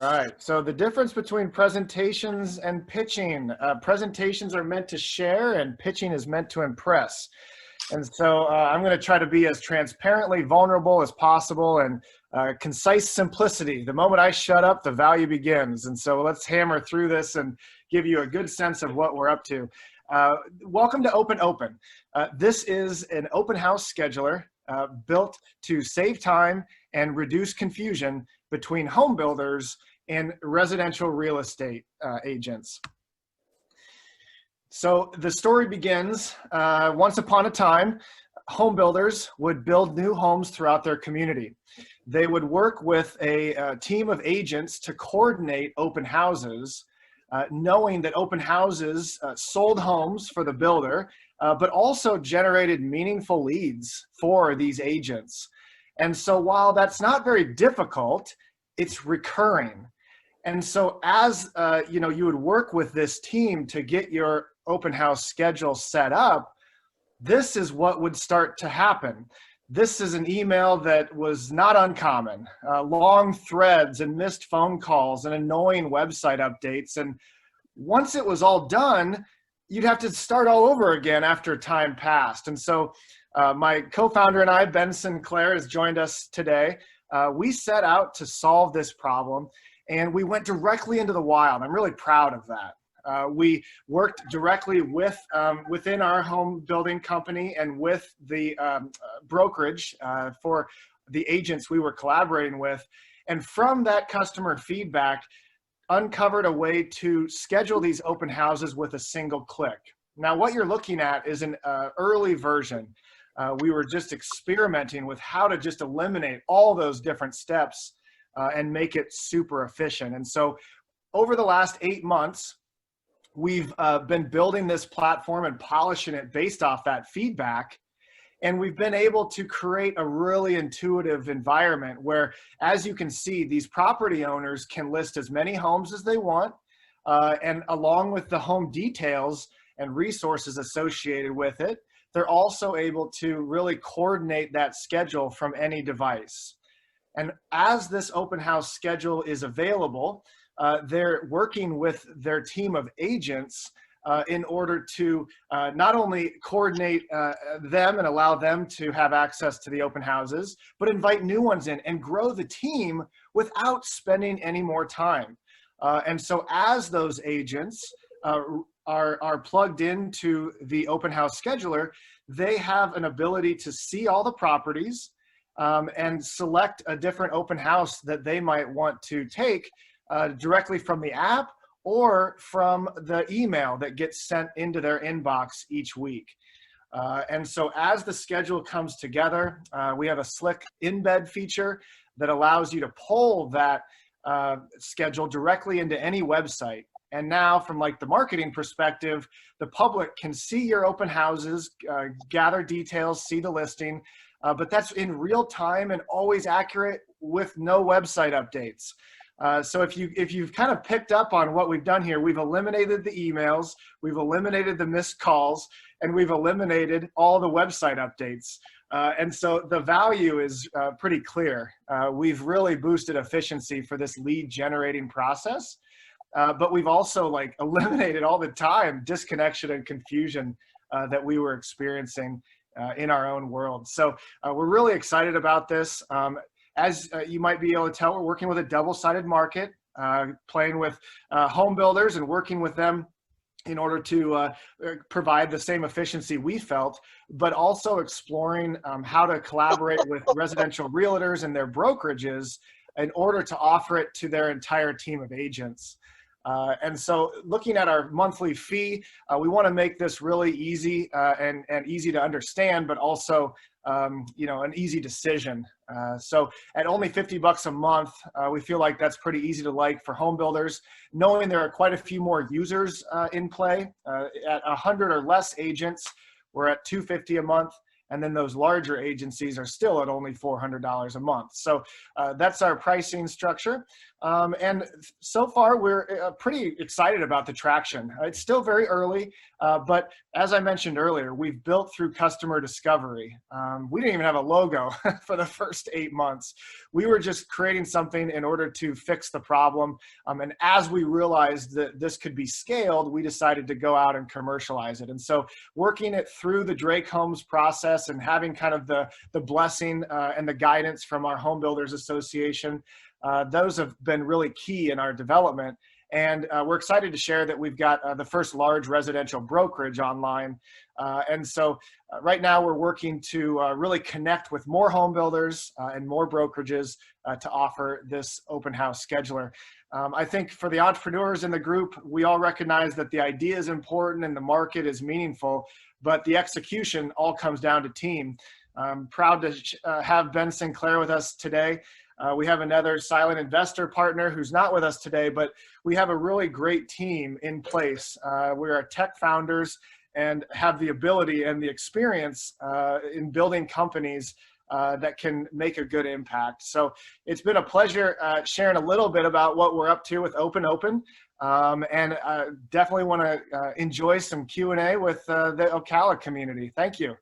All right, so the difference between presentations and pitching. Presentations are meant to share and pitching is meant to impress. And so I'm going to try to be as transparently vulnerable as possible and concise simplicity. The moment I shut up, the value begins. And so let's hammer through this and give you a good sense of what we're up to. Welcome to OpenOpen. This is an open house scheduler built to save time and reduce confusion between home builders and residential real estate agents. So the story begins, once upon a time, home builders would build new homes throughout their community. They would work with a team of agents to coordinate open houses, knowing that open houses sold homes for the builder, but also generated meaningful leads for these agents. And so while that's not very difficult, it's recurring. And so as you would work with this team to get your open house schedule set up, this is what would start to happen. This is an email that was not uncommon. Long threads and missed phone calls and annoying website updates. And once it was all done, you'd have to start all over again after time passed. And so my co-founder and I, Ben Sinclair, has joined us today. We set out to solve this problem, and we went directly into the wild. I'm really proud of that. We worked directly with within our home building company and with the brokerage for the agents we were collaborating with. And from that customer feedback, uncovered a way to schedule these open houses with a single click. Now, what you're looking at is an early version. We were just experimenting with how to just eliminate all those different steps and make it super efficient. And so over the last 8 months, we've been building this platform and polishing it based off that feedback. And we've been able to create a really intuitive environment where, as you can see, these property owners can list as many homes as they want. And along with the home details and resources associated with it, they're also able to really coordinate that schedule from any device. And as this open house schedule is available, they're working with their team of agents in order to not only coordinate them and allow them to have access to the open houses, but invite new ones in and grow the team without spending any more time. And so as those agents are plugged into the open house scheduler, they have an ability to see all the properties and select a different open house that they might want to take directly from the app or from the email that gets sent into their inbox each week. And so as the schedule comes together, we have a slick embed feature that allows you to pull that schedule directly into any website. And now from like the marketing perspective, the public can see your open houses, gather details, see the listing, but that's in real time and always accurate with no website updates. So if you've kind of picked up on what we've done here, we've eliminated the emails, we've eliminated the missed calls, and we've eliminated all the website updates. And so the value is pretty clear. We've really boosted efficiency for this lead generating process, but we've also like eliminated all the time disconnection and confusion that we were experiencing in our own world. So we're really excited about this. As you might be able to tell, we're working with a double-sided market, playing with home builders and working with them in order to provide the same efficiency we felt, but also exploring how to collaborate with residential realtors and their brokerages in order to offer it to their entire team of agents. And so looking at our monthly fee, we want to make this really easy and easy to understand, but also an easy decision. So at only $50 a month, we feel like that's pretty easy to like for home builders, knowing there are quite a few more users in play. At 100 or less agents, we're at $250 a month. And then those larger agencies are still at only $400 a month. So that's our pricing structure. And so far, we're pretty excited about the traction. It's still very early, but as I mentioned earlier, we've built through customer discovery. We didn't even have a logo for the first 8 months. We were just creating something in order to fix the problem. And as we realized that this could be scaled, we decided to go out and commercialize it. And so working it through the Drake Homes process and having kind of the blessing and the guidance from our Home Builders Association, those have been really key in our development. And we're excited to share that we've got the first large residential brokerage online. And so right now we're working to really connect with more home builders and more brokerages to offer this open house scheduler. I think for the entrepreneurs in the group, we all recognize that the idea is important and the market is meaningful, but the execution all comes down to team. I'm proud to have Ben Sinclair with us today. We have another silent investor partner who's not with us today, but we have a really great team in place. We are tech founders and have the ability and the experience in building companies that can make a good impact. So it's been a pleasure sharing a little bit about what we're up to with OpenOpen, and definitely want to enjoy some Q&A with the Ocala community. Thank you.